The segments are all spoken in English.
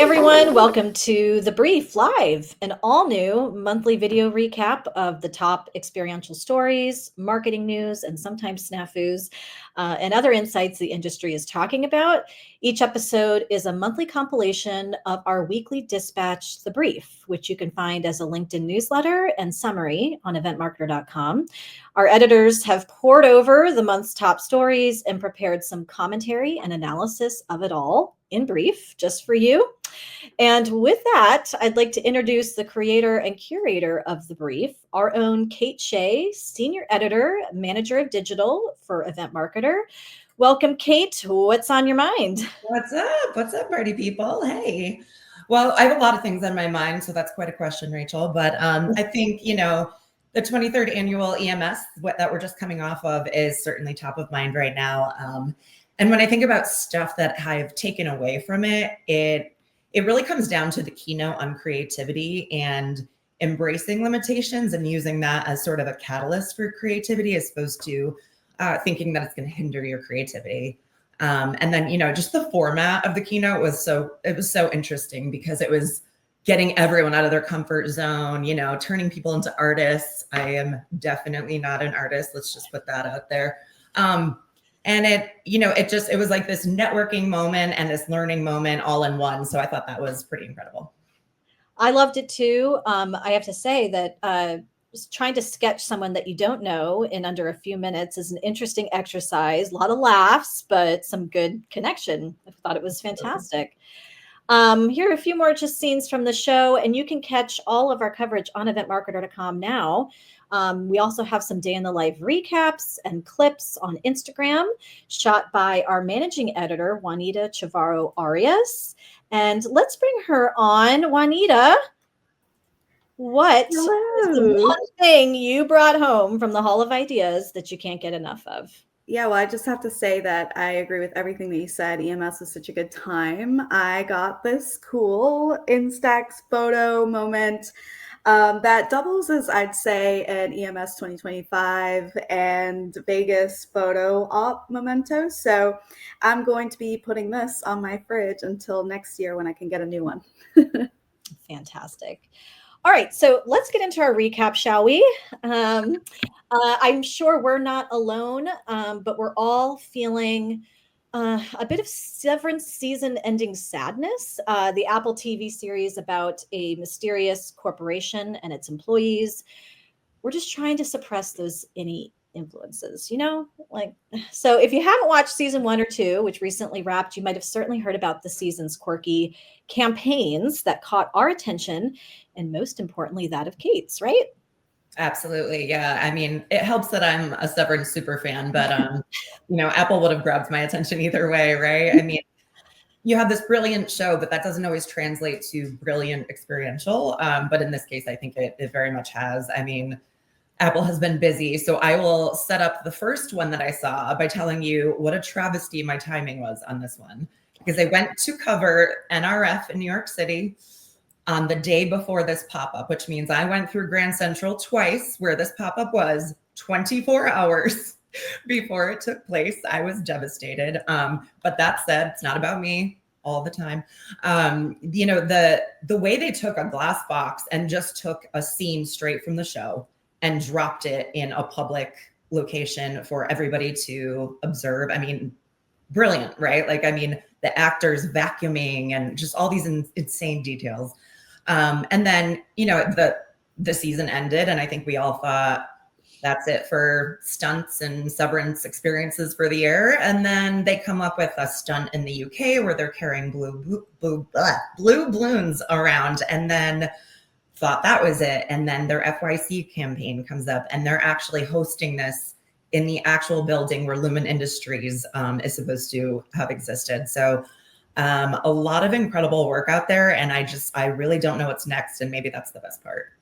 Hey everyone, welcome to The Brief Live, an all new monthly video recap of the top experiential stories, marketing news, and sometimes snafus, and other insights the industry is talking about. Each episode is a monthly compilation of our weekly dispatch, The Brief, which you can find as a LinkedIn newsletter and summary on eventmarketer.com. Our editors have poured over the month's top stories and prepared some commentary and analysis of it all in brief, just for you. And with that, I'd like to introduce the creator and curator of The Brief, our own Kate Shea, senior editor, manager of digital for Event Marketer. Welcome, Kate. What's on your mind? What's up? What's up, party people? Hey. Well, I have a lot of things on my mind, so that's quite a question, Rachel. But I think, the 23rd annual EMS that we're just coming off of is certainly top of mind right now. And when I think about stuff that I've taken away from it, it really comes down to the keynote on creativity and embracing limitations and using that as sort of a catalyst for creativity as opposed to thinking that it's going to hinder your creativity. And then, just the format of the keynote was so interesting because it was getting everyone out of their comfort zone, turning people into artists. I am definitely not an artist. Let's just put that out there. And it was like this networking moment and this learning moment all in one. So I thought that was pretty incredible. I loved it too. I have to say that trying to sketch someone that you don't know in under a few minutes is an interesting exercise. A lot of laughs, but some good connection. I thought it was fantastic. Here are a few more just scenes from the show, and you can catch all of our coverage on eventmarketer.com now. We also have some day in the life recaps and clips on Instagram shot by our managing editor, Juanita Chavarro Arias. And let's bring her on. Juanita, what is the one thing you brought home from the Hall of Ideas that you can't get enough of? Yeah, well, I just have to say that I agree with everything that you said. EMS was such a good time. I got this cool Instax photo moment that doubles as, I'd say, an EMS 2025 and Vegas photo op memento. So I'm going to be putting this on my fridge until next year when I can get a new one. Fantastic. All right, so let's get into our recap, shall we? I'm sure we're not alone, but we're all feeling a bit of Severance season-ending sadness. The Apple TV series about a mysterious corporation and its employees. We're just trying to suppress those any influences, so if you haven't watched season 1 or 2, which recently wrapped, you might have certainly heard about the season's quirky campaigns that caught our attention, and most importantly, that of Kate's, right? Absolutely. Yeah. I mean, it helps that I'm a Severance super fan, but, Apple would have grabbed my attention either way, right? I mean, you have this brilliant show, but that doesn't always translate to brilliant experiential. But in this case, I think it very much has. I mean, Apple has been busy. So I will set up the first one that I saw by telling you what a travesty my timing was on this one, because they went to cover NRF in New York City on the day before this pop-up, which means I went through Grand Central twice where this pop-up was 24 hours before it took place. I was devastated. But that said, it's not about me all the time. The way they took a glass box and just took a scene straight from the show and dropped it in a public location for everybody to observe. I mean, brilliant, right? The actors vacuuming and just all these insane details. And then, the season ended, and I think we all thought that's it for stunts and Severance experiences for the year. And then they come up with a stunt in the UK where they're carrying blue balloons around, and then thought that was it. And then their FYC campaign comes up, and they're actually hosting this in the actual building where Lumen Industries is supposed to have existed. So a lot of incredible work out there, and I really don't know what's next, and maybe that's the best part.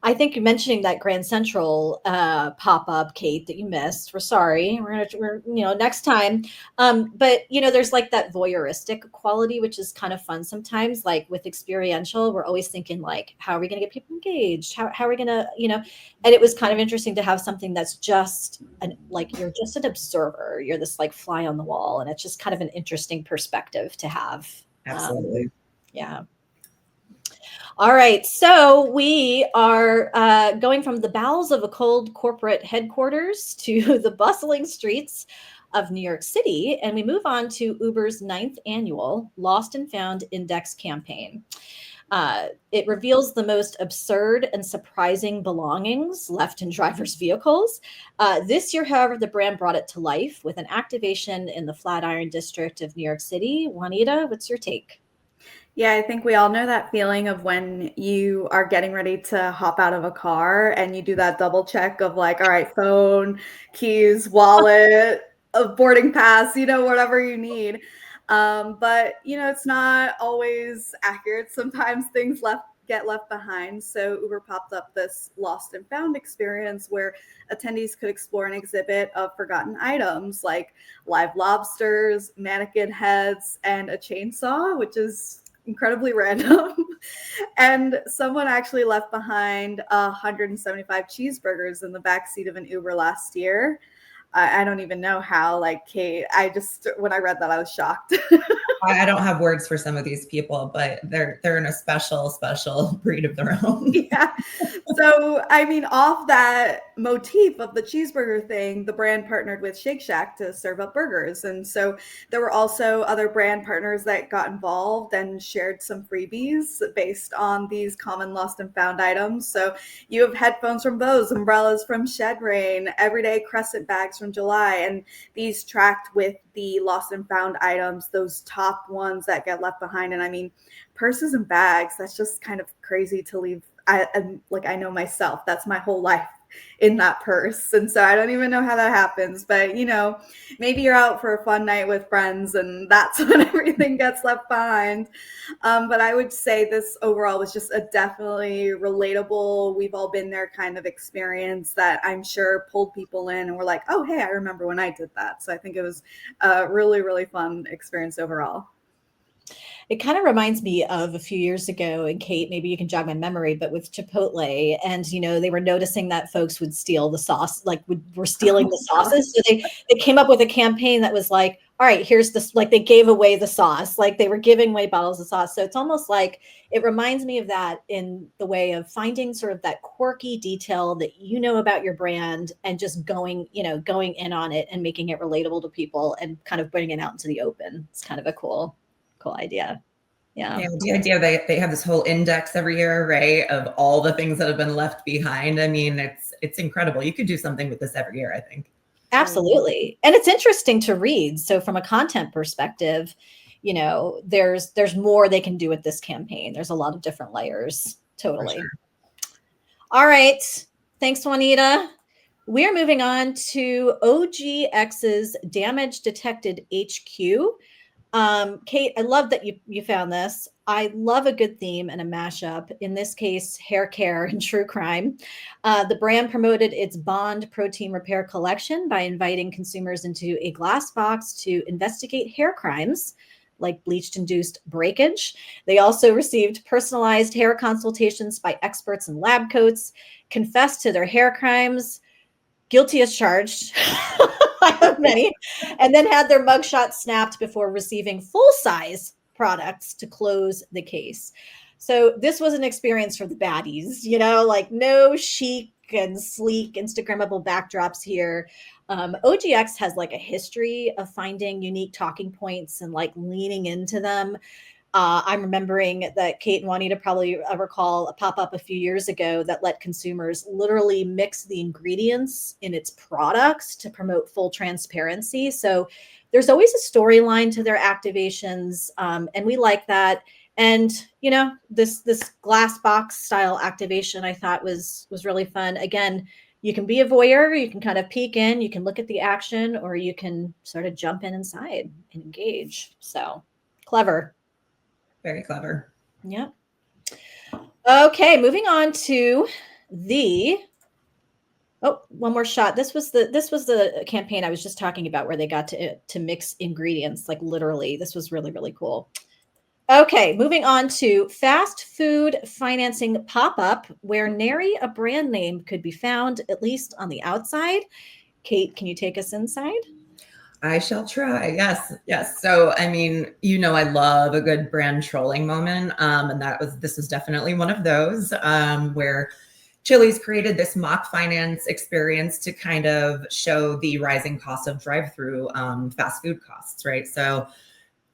I think mentioning that Grand Central pop-up, Kate, that you missed. We're sorry. We're next time. But there's like that voyeuristic quality, which is kind of fun sometimes. Like with Experiential, we're always thinking like, how are we going to get people engaged? How are we going to, And it was kind of interesting to have something that's just you're just an observer. You're this like fly on the wall, and it's just kind of an interesting perspective to have. Absolutely. Yeah. All right, so we are going from the bowels of a cold corporate headquarters to the bustling streets of New York City, and we move on to Uber's 9th annual Lost and Found Index campaign. It reveals the most absurd and surprising belongings left in drivers' vehicles. This year, however, the brand brought it to life with an activation in the Flatiron district of New York City. Juanita, what's your take? Yeah, I think we all know that feeling of when you are getting ready to hop out of a car and you do that double check of like, all right, phone, keys, wallet, a boarding pass, whatever you need. But it's not always accurate. Sometimes things get left behind. So Uber popped up this lost and found experience where attendees could explore an exhibit of forgotten items like live lobsters, mannequin heads, and a chainsaw, which is incredibly random. And someone actually left behind 175 cheeseburgers in the backseat of an Uber last year. I don't even know how, like, Kate, when I read that, I was shocked. I don't have words for some of these people, but they're in a special breed of their own. Yeah. So, I mean, off that motif of the cheeseburger thing, the brand partnered with Shake Shack to serve up burgers. And so there were also other brand partners that got involved and shared some freebies based on these common lost and found items. So you have headphones from Bose, umbrellas from Shed Rain, everyday Crescent bags from July, and these tracked with the lost and found items, those top ones that get left behind. And I mean, purses and bags, that's just kind of crazy to leave. I know myself, that's my whole life in that purse. And so I don't even know how that happens, but maybe you're out for a fun night with friends and that's when everything gets left behind. But I would say this overall was just a definitely relatable, we've all been there kind of experience that I'm sure pulled people in and were like, oh, hey, I remember when I did that. So I think it was a really, really fun experience overall. It kind of reminds me of a few years ago, and Kate, maybe you can jog my memory, but with Chipotle, and they were noticing that folks would steal the sauce, like were stealing the sauces. So they came up with a campaign that was like, all right, here's this, like they gave away the sauce, like they were giving away bottles of sauce. So it's almost like it reminds me of that in the way of finding sort of that quirky detail that about your brand and just going in on it and making it relatable to people and kind of putting it out into the open. It's kind of a cool idea. Yeah. The idea they have this whole index every year, right, of all the things that have been left behind. I mean, it's incredible. You could do something with this every year, I think. Absolutely. And it's interesting to read. So from a content perspective, there's more they can do with this campaign. There's a lot of different layers. Totally. Sure. All right. Thanks, Juanita. We're moving on to OGX's Damage Detected HQ. Kate, I love that you found this. I love a good theme and a mashup. In this case, hair care and true crime. The brand promoted its Bond Protein Repair collection by inviting consumers into a glass box to investigate hair crimes like bleach-induced breakage. They also received personalized hair consultations by experts in lab coats, confessed to their hair crimes, guilty as charged. I have many, and then had their mugshot snapped before receiving full-size products to close the case. So this was an experience for the baddies, like no chic and sleek Instagrammable backdrops here. OGX has like a history of finding unique talking points and like leaning into them. I'm remembering that Kate and Juanita probably recall a pop-up a few years ago that let consumers literally mix the ingredients in its products to promote full transparency. So there's always a storyline to their activations, and we like that. And this glass box style activation I thought was really fun. Again, you can be a voyeur, you can kind of peek in, you can look at the action, or you can sort of jump in inside and engage. So clever. Very clever. Yep. Okay, moving on to one more shot. This was the campaign I was just talking about where they got to mix ingredients, like literally. This was really, really cool. Okay, moving on to fast food financing pop-up where nary a brand name could be found, at least on the outside. Kate, can you take us inside? I shall try. Yes, yes. So, I mean, I love a good brand trolling moment, and this was definitely one of those where Chili's created this mock finance experience to kind of show the rising cost of drive-through fast food costs, right? So,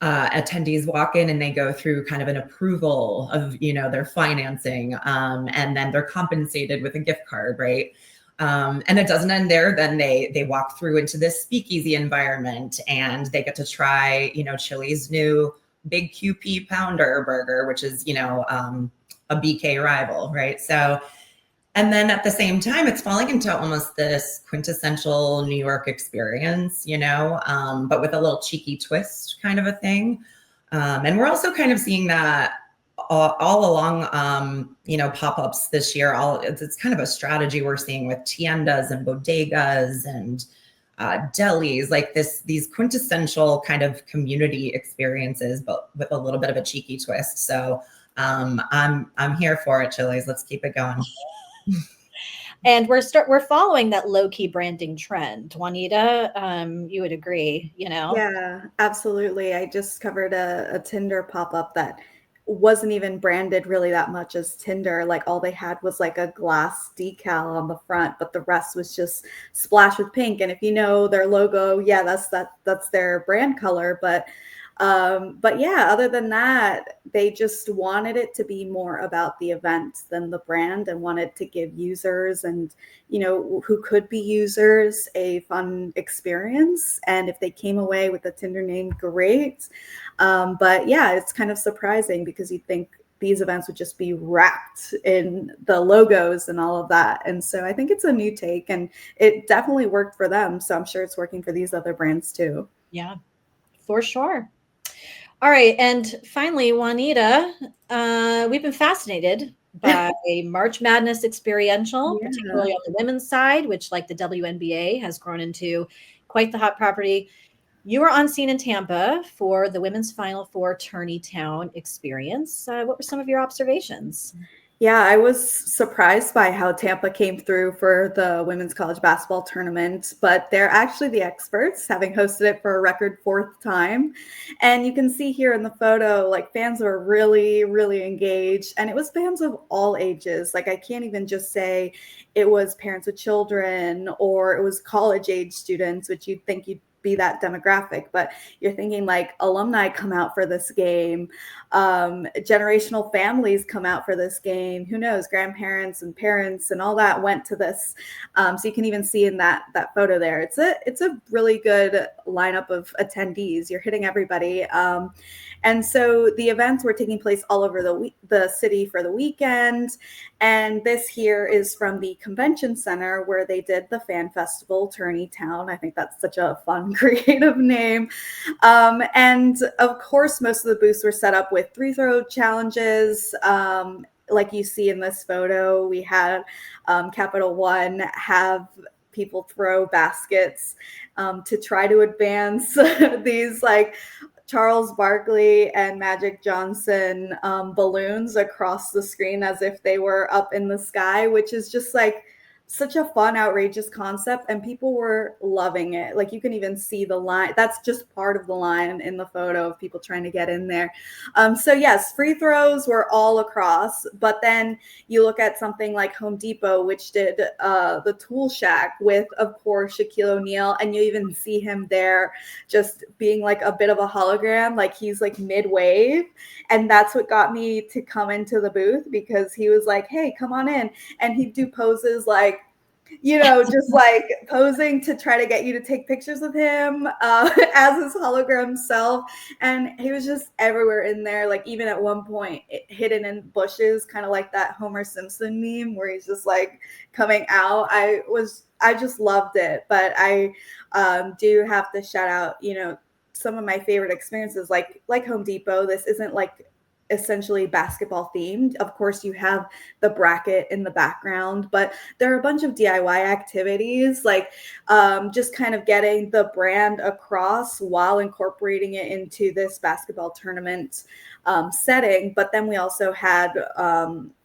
attendees walk in and they go through kind of an approval of their financing, and then they're compensated with a gift card, right? And it doesn't end there. Then they walk through into this speakeasy environment and they get to try Chili's new big QP pounder burger, which is a BK rival, right? So, and then at the same time, it's falling into almost this quintessential New York experience, but with a little cheeky twist kind of a thing. And we're also kind of seeing that all along, pop-ups this year. It's kind of a strategy we're seeing with tiendas and bodegas and delis, like these quintessential kind of community experiences, but with a little bit of a cheeky twist. So I'm here for it, Chili's. Let's keep it going. And we're following that low-key branding trend. Juanita, you would agree, Yeah, absolutely. I just covered a Tinder pop-up that wasn't even branded really that much as Tinder. Like all they had was like a glass decal on the front, but the rest was just splashed with pink. And if you know their logo, yeah, that's their brand color. But yeah, other than that, they just wanted it to be more about the event than the brand, and wanted to give users and, who could be users, a fun experience. And if they came away with the Tinder name, great. But yeah, it's kind of surprising because you'd think these events would just be wrapped in the logos and all of that. And so I think it's a new take, and it definitely worked for them. So I'm sure it's working for these other brands too. Yeah, for sure. All right. And finally, Juanita, we've been fascinated by March Madness Experiential, Yeah. particularly on the women's side, which, like the WNBA, has grown into quite the hot property. You were on scene in Tampa for the Women's Final Four Tourney Town experience. What were some of your observations? Yeah, I was surprised by how Tampa came through for the women's college basketball tournament, but they're actually the experts, having hosted it for a record fourth time. And you can see here in the photo, like fans were really, really engaged. And it was fans of all ages. Like I can't even just say it was parents with children or it was college age students, which you'd think you'd be that demographic, but you're thinking like alumni come out for this game, generational families come out for this game, who knows, grandparents and parents and all that went to this. So you can even see in that photo there, it's a really good lineup of attendees. You're hitting everybody. And so the events were taking place all over the city for the weekend. And this here is from the convention center where they did the fan festival, Tourney Town. I think that's such a fun, creative name. And of course, most of the booths were set up with free throw challenges. Like you see in this photo, we had Capital One have people throw baskets to try to advance these like Charles Barkley and Magic Johnson balloons across the screen as if they were up in the sky, which is just like such a fun, outrageous concept. And people were loving it. Like you can even see the line. That's just part of the line in the photo of people trying to get in there. So yes, free throws were all across. But then you look at something like Home Depot, which did the Tool Shack with, of course, Shaquille O'Neal. And you even see him there just being like a bit of a hologram, like he's like mid-wave. And that's what got me to come into the booth, because he was like, hey, come on in. And he'd do poses like, just like posing to try to get you to take pictures of him as his hologram self. And he was just everywhere in there, like even at one point hidden in bushes, kind of like that Homer Simpson meme where he's just like coming out. I just loved it. But I do have to shout out, some of my favorite experiences, like Home Depot. This isn't like essentially basketball themed. Of course, you have the bracket in the background, but there are a bunch of DIY activities, like just kind of getting the brand across while incorporating it into this basketball tournament setting. But then we also had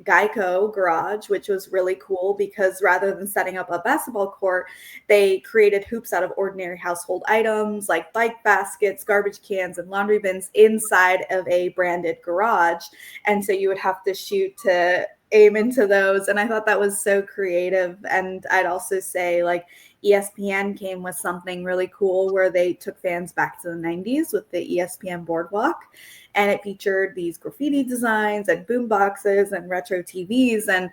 Geico Garage, which was really cool because rather than setting up a basketball court, they created hoops out of ordinary household items like bike baskets, garbage cans, and laundry bins inside of a branded garage. And so you would have to shoot to aim into those. And I thought that was so creative. And I'd also say, like, ESPN came with something really cool where they took fans back to the 90s with the ESPN Boardwalk. And it featured these graffiti designs and boom boxes and retro TVs and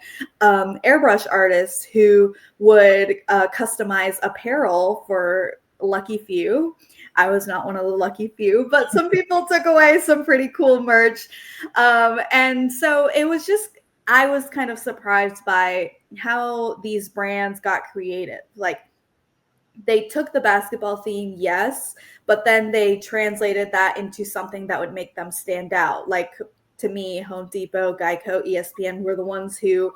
airbrush artists who would customize apparel for lucky few. I was not one of the lucky few, but some people took away some pretty cool merch. And so it was just, I was kind of surprised by how these brands got creative. Like, they took the basketball theme, yes, but then they translated that into something that would make them stand out. Like, to me, Home Depot, Geico, ESPN were the ones who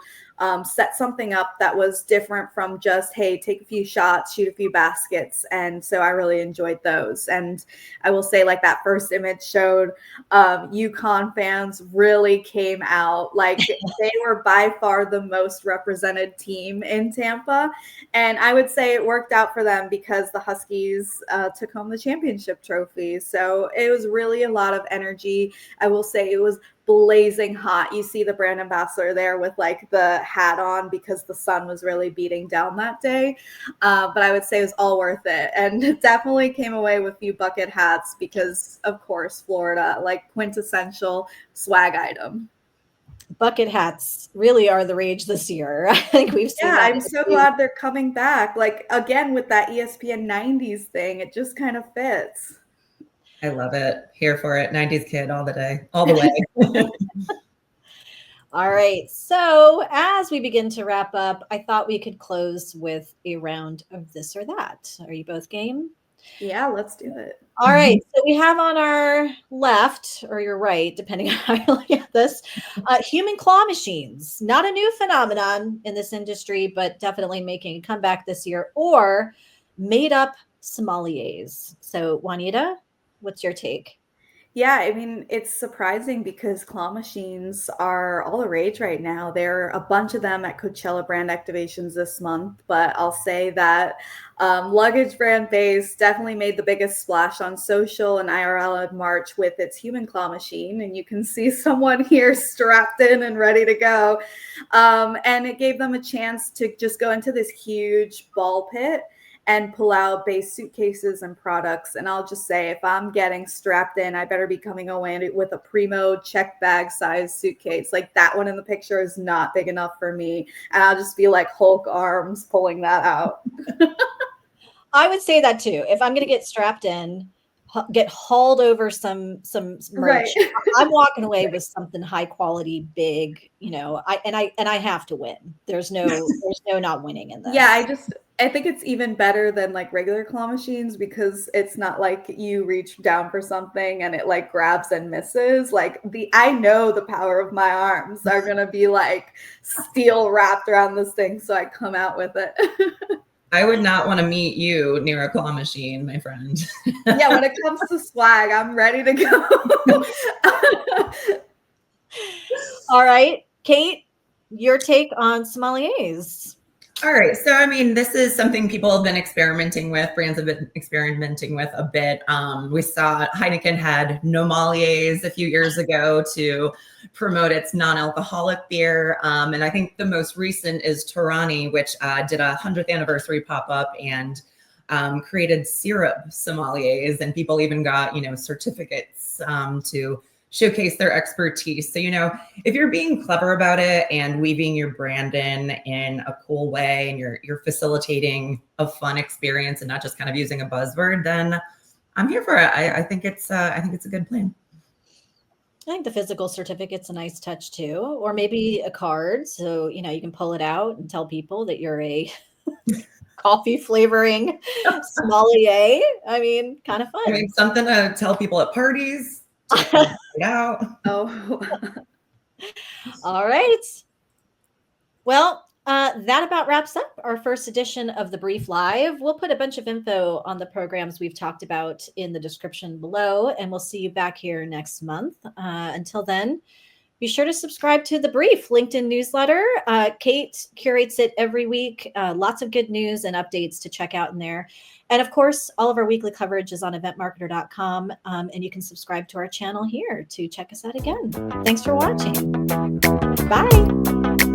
set something up that was different from just, hey, take a few shots, shoot a few baskets. And so I really enjoyed those. And I will say, like, that first image showed UConn fans really came out. Like, they were by far the most represented team in Tampa. And I would say it worked out for them because the Huskies took home the championship trophy. So it was really a lot of energy. I will say it was blazing hot. You see the brand ambassador there with like the hat on because the sun was really beating down that day. But I would say it was all worth it. And definitely came away with a few bucket hats because, of course, Florida, like, quintessential swag item. Bucket hats really are the rage this year. I think we've seen that. I'm so glad they're coming back. Like, again, with that ESPN 90s thing, it just kind of fits. I love it. Here for it. 90s kid all the day, all the way. All right. So as we begin to wrap up, I thought we could close with a round of this or that. Are you both game? Yeah, let's do it. All right. So we have on our left or your right, depending on how you look at this, human claw machines. Not a new phenomenon in this industry, but definitely making a comeback this year, or made up sommeliers. So Juanita, what's your take? Yeah, I mean, it's surprising because claw machines are all the rage right now. There are a bunch of them at Coachella brand activations this month, but I'll say that luggage brand BEIS definitely made the biggest splash on social and IRL in March with its human claw machine. And you can see someone here strapped in and ready to go. And it gave them a chance to just go into this huge ball pit and pull out BEIS suitcases and products. And I'll just say, if I'm getting strapped in, I better be coming away with a primo check bag size suitcase. Like, that one in the picture is not big enough for me. And I'll just be like Hulk arms pulling that out. I would say that too. If I'm going to get strapped in, get hauled over some merch, Right. I'm walking away with something high quality, big, I have to win. There's no not winning in this. Yeah, I think it's even better than like regular claw machines because it's not like you reach down for something and it like grabs and misses. Like, I know the power of my arms are gonna be like steel wrapped around this thing, so I come out with it. I would not want to meet you near a claw machine, my friend. Yeah, when it comes to swag, I'm ready to go. All right, Kate, your take on sommeliers. All right. So, I mean, this is something people have been experimenting with, brands have been experimenting with a bit. We saw Heineken had Nomaliers a few years ago to promote its non-alcoholic beer. And I think the most recent is Torani, which did a 100th anniversary pop-up and created syrup sommeliers. And people even got, certificates to showcase their expertise. So, if you're being clever about it and weaving your brand in a cool way, and you're facilitating a fun experience and not just kind of using a buzzword, then I'm here for it. I think it's a good plan. I think the physical certificate's a nice touch too, or maybe a card. So, you can pull it out and tell people that you're a coffee flavoring sommelier. I mean, kind of fun. I mean, something to tell people at parties. to find it out. Oh. All right. Well, that about wraps up our first edition of the Brief Live. We'll put a bunch of info on the programs we've talked about in the description below, and we'll see you back here next month. Until then, be sure to subscribe to the Brief LinkedIn newsletter. Kate curates it every week. Lots of good news and updates to check out in there. And of course, all of our weekly coverage is on eventmarketer.com, and you can subscribe to our channel here to check us out again. Thanks for watching. Bye.